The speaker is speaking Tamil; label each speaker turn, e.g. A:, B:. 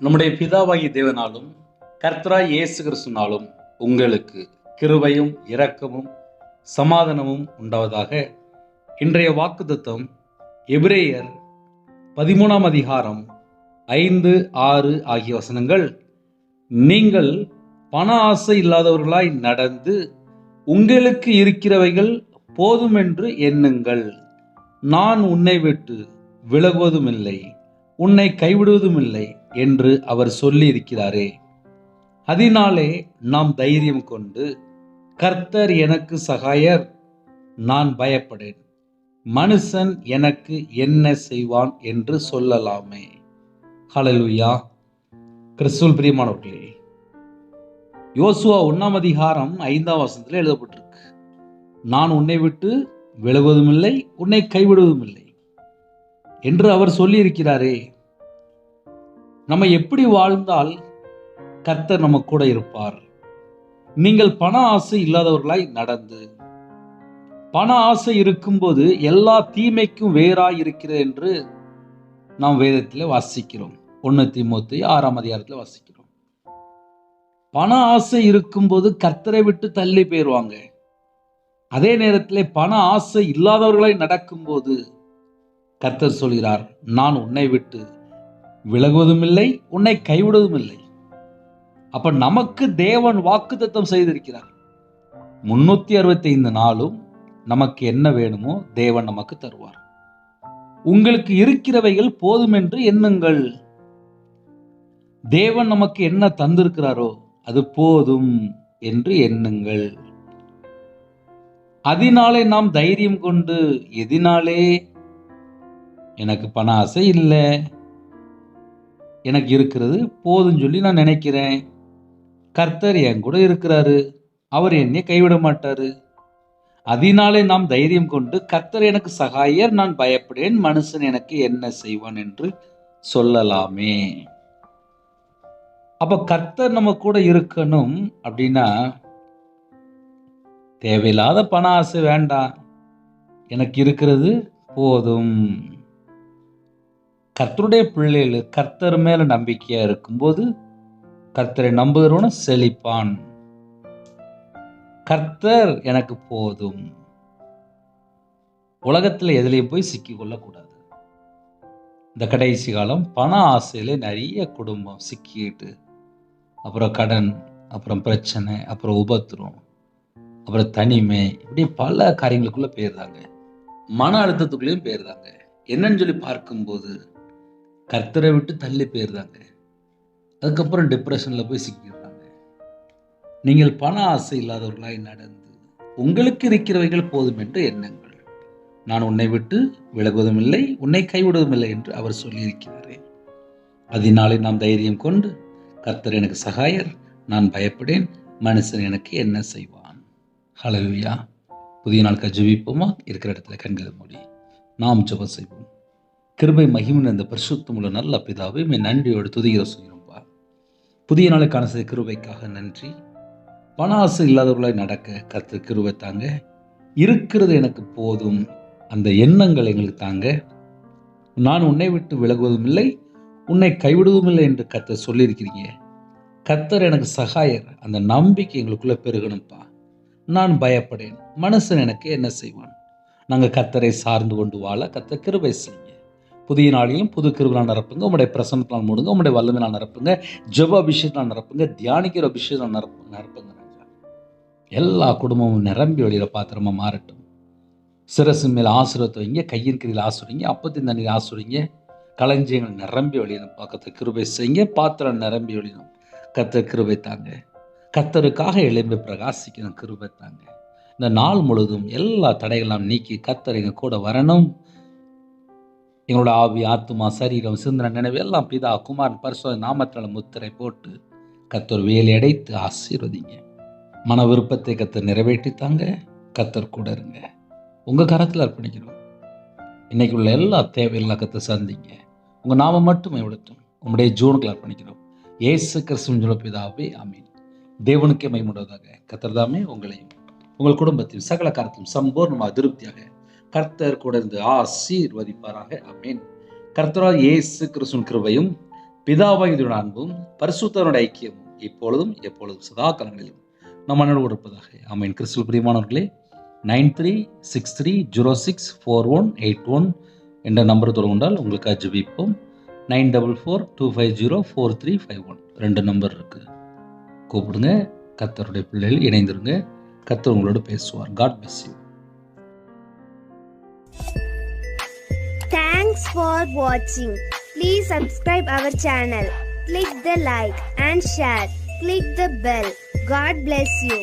A: நம்முடைய பிதாவாகிய தேவனாலும் கர்த்தராய் இயேசு கிறிஸ்துவினாலும் உங்களுக்கு கிருபையும் இரக்கமும் சமாதானமும் உண்டாவதாக. இன்றைய வாக்குத்தத்தம் எபிரேயர் 13 அதிகாரம் 5, 6 ஆகிய வசனங்கள். நீங்கள் பண ஆசை இல்லாதவர்களாய் நடந்து உங்களுக்கு இருக்கிறவைகள் போதுமென்று எண்ணுங்கள். நான் உன்னை விட்டு விலகுவதும் இல்லை, உன்னை கைவிடுவதும் இல்லை என்று அவர் சொல்லி இருக்கிறாரே. அதனாலே நாம் தைரியம் கொண்டு, கர்த்தர் எனக்கு சகாயர், நான் பயப்படேன், மனுஷன் எனக்கு என்ன செய்வான் என்று சொல்லலாமே. ஹல்லேலூயா. கிறிஸ்துவில் பிரியமானவர்களே, யோசுவா 1 அதிகாரம் 5 வசனத்தில் எழுதப்பட்டிருக்கு, நான் உன்னை விட்டு விலகுவதும் இல்லை, உன்னை கைவிடுவதும் இல்லை என்று அவர் சொல்லி இருக்கிறாரே. நம்ம எப்படி வாழ்ந்தால் கர்த்தர் நம்ம கூட இருப்பார்? நீங்கள் பண ஆசை இல்லாதவர்களாய் நடந்து, பண ஆசை இருக்கும்போது எல்லா தீமைக்கும் வேறாய் இருக்கிறது என்று நாம் வேதத்தில் வாசிக்கிறோம். 1 தீமோத்தேயு 6 அதிகாரத்தில் வாசிக்கிறோம். பண ஆசை இருக்கும்போது கர்த்தரை விட்டு தள்ளி போயிடுவாங்க. அதே நேரத்தில் பண ஆசை இல்லாதவர்களாய் நடக்கும்போது கர்த்தர் சொல்கிறார், நான் உன்னை விட்டு விலகுவதும் இல்லை, உன்னை கைவிடுவதும் இல்லை. அப்ப நமக்கு தேவன் வாக்குத்தத்தம் செய்திருக்கிறார். 365 நாளும் நமக்கு என்ன வேணுமோ தேவன் நமக்கு தருவார். உங்களுக்கு இருக்கிறவைகள் போதும் என்று எண்ணுங்கள். தேவன் நமக்கு என்ன தந்திருக்கிறாரோ அது போதும் என்று எண்ணுங்கள். அதனாலே நாம் தைரியம் கொண்டு, எதினாலே? எனக்கு பண ஆசை இல்லை, எனக்கு இருக்கிறது போதும் சொல்லி நான் நினைக்கிறேன். கர்த்தர் என் கூட இருக்கிறாரு, அவர் என்னை கைவிட மாட்டாரு. அதனாலே நாம் தைரியம் கொண்டு, கர்த்தர் எனக்கு சகாயர், நான் பயப்படேன், மனுஷன் எனக்கு என்ன செய்வான் என்று சொல்லலாமே. அப்ப கர்த்தர் நம்ம கூட இருக்கணும் அப்படின்னா தேவையில்லாத பண ஆசை வேண்டாம், எனக்கு இருக்கிறது போதும். கர்த்தருடைய பிள்ளைகள் கர்த்தர் மேல நம்பிக்கையா இருக்கும்போது கர்த்தரை நம்புகிறவனும் செழிப்பான். கர்த்தர் எனக்கு போதும். உலகத்துல எதுலையும் போய் சிக்கிக் கொள்ளக்கூடாது. இந்த கடைசி காலம் பண ஆசையில நிறைய குடும்பம் சிக்கிட்டு, அப்புறம் கடன், அப்புறம் பிரச்சனை, அப்புறம் உபத்திரம், அப்புறம் தனிமை, இப்படி பல காரியங்களுக்குள்ள போயிருந்தாங்க. மன அழுத்தத்துக்குள்ளேயும் போயிருந்தாங்க. என்னன்னு சொல்லி பார்க்கும்போது கர்த்தரை விட்டு தள்ளி போயிருந்தாங்க. அதுக்கப்புறம் டிப்ரெஷன்ல போய் சிக்கிடுறாங்க. நீங்கள் பண ஆசை இல்லாதவர்களாய் நடந்து உங்களுக்கு இருக்கிறவைகள் போதும் என்று எண்ணுங்கள். நான் உன்னை விட்டு விலகுவதும் இல்லை, உன்னை கைவிடுவதும் இல்லை என்று அவர் சொல்லியிருக்கிறாரே. அதனாலே நாம் தைரியம் கொண்டு, கர்த்தர் எனக்கு சகாயர், நான் பயப்படேன், மனுஷன் எனக்கு என்ன செய்வான். ஹல்லேலூயா. புதிய நாளுக்கு ஜெபிப்போமா? இருக்கிற இடத்துல கண்களை மூடி நாம் ஜெபம் செய்வோம். கிருபை மகிமை அந்த பரிசுத்தமுள்ள நல்ல பிதாவே, நன்றியோடு துதிக்கிற சொல்கிறோம்பா. புதிய நாளுக்கான செய்த கிருபைக்காக நன்றி. பண ஆசை இல்லாதவர்களாய் நடக்க கர்த்தர் கிருபை தாங்க. இருக்கிறது எனக்கு போதும் அந்த எண்ணங்கள் எங்களுக்கு தாங்க. நான் உன்னை விட்டு விலகுவதும் இல்லை, உன்னை கைவிடுவதும் இல்லை என்று கர்த்தர் சொல்லியிருக்கிறீங்க. கர்த்தர் எனக்கு சகாயர், அந்த நம்பிக்கை எங்களுக்குள்ள பெருகணும்ப்பா. நான் பயப்படேன், மனுஷன் எனக்கு என்ன செய்வான். நாங்கள் கர்த்தரை சார்ந்து கொண்டு வாழ கர்த்தர் கிருபை செய்யுங்க. புதிய நாளிலும் புது கிருபையால் நிரப்புங்க. உங்களுடைய பிரசன்னத்தால் மூடுங்க. உங்களுடைய வல்லமையால் நிரப்புங்க. ஜெப அபிஷேகத்தால் நிரப்புங்க. தியானிக்கிற அபிஷேகத்தால் நிரப்புங்க. எல்லா குடும்பமும் நிரம்பி வழியில பாத்திரமா மாறட்டும். சிரசு மேல ஆசீர்வாதத்தை வைங்க, கையின் கீழில் ஆசீர்வதிங்க, அப்பத்தின் தண்ணீர் ஆசீர்வதிங்க. களஞ்சியங்கள் நிரம்பி வழியணும். கர்த்தர் கிருபை செய்யுங்க. பாத்திரம் நிரம்பி வழியணும். கர்த்தர் கிருபை தாங்க. கர்த்தருக்காக எழும்பி பிரகாசிக்கணும். கிருபை தாங்க. இந்த நாள் முழுவதும் எல்லா தடைகளாம் நீக்கி கர்த்தர் எங்க கூட வரணும். எங்களோட ஆவி, ஆத்துமா, சரீரம், சிந்தனை, நினைவு எல்லாம் பிதா, குமாரன், பரிசுத்த நாமத்தினால முத்திரை போட்டு கர்த்தர் வேலை அடைத்து ஆசீர்வதிங்க. மன விருப்பத்தை கர்த்தர் நிறைவேற்றித்தாங்க. கர்த்தர் கூட இருங்க. உங்க கரத்தில் அர்ப்பணிக்கிறோம். இன்னைக்கு உள்ள எல்லா தேவையெல்லாம் கர்த்தர் சந்திங்க. உங்க நாமம் மட்டுமே விடட்டும். உங்களுடைய ஜீவனுக்குள் அர்ப்பணிக்கிறோம். இயேசு கிறிஸ்துவின் பிதாவே, ஆமீன். தேவனுக்கே மகிமையுண்டாவதாக. கர்த்தர் தாமே உங்களையும் உங்கள் குடும்பத்தையும் சகல காரியத்திலும் சம்பூர்ணமாக திருப்தியாக கர்த்தர் கூட இருந்து ஆசீர்வதிப்பாராக. ஆமென். கர்த்தராகிய இயேசு கிறிஸ்துவின் கிருபையும் பிதாவாகிய அன்பும் பரிசுத்தனுடைய ஐக்கியமும் இப்பொழுதும் எப்பொழுதும் சதா காலங்களிலும் நம் மன்னோடு கொடுப்பதாக. ஆமீன். கிறிஸ்துவில் பிரியமானவர்களே, 9363064181 என்ற நம்பர் தொடர்ந்தால் உங்களுக்கு ஜெபிப்போம். 9442504351 2 நம்பர் இருக்கு. கூப்பிடுங்க. கர்த்தருடைய பிள்ளைகள் இணைந்திருங்க. கர்த்தர் உங்களோடு பேசுவார். God bless you.
B: Thanks for watching. Please subscribe our channel. Click the like and share. Click the bell. God bless you.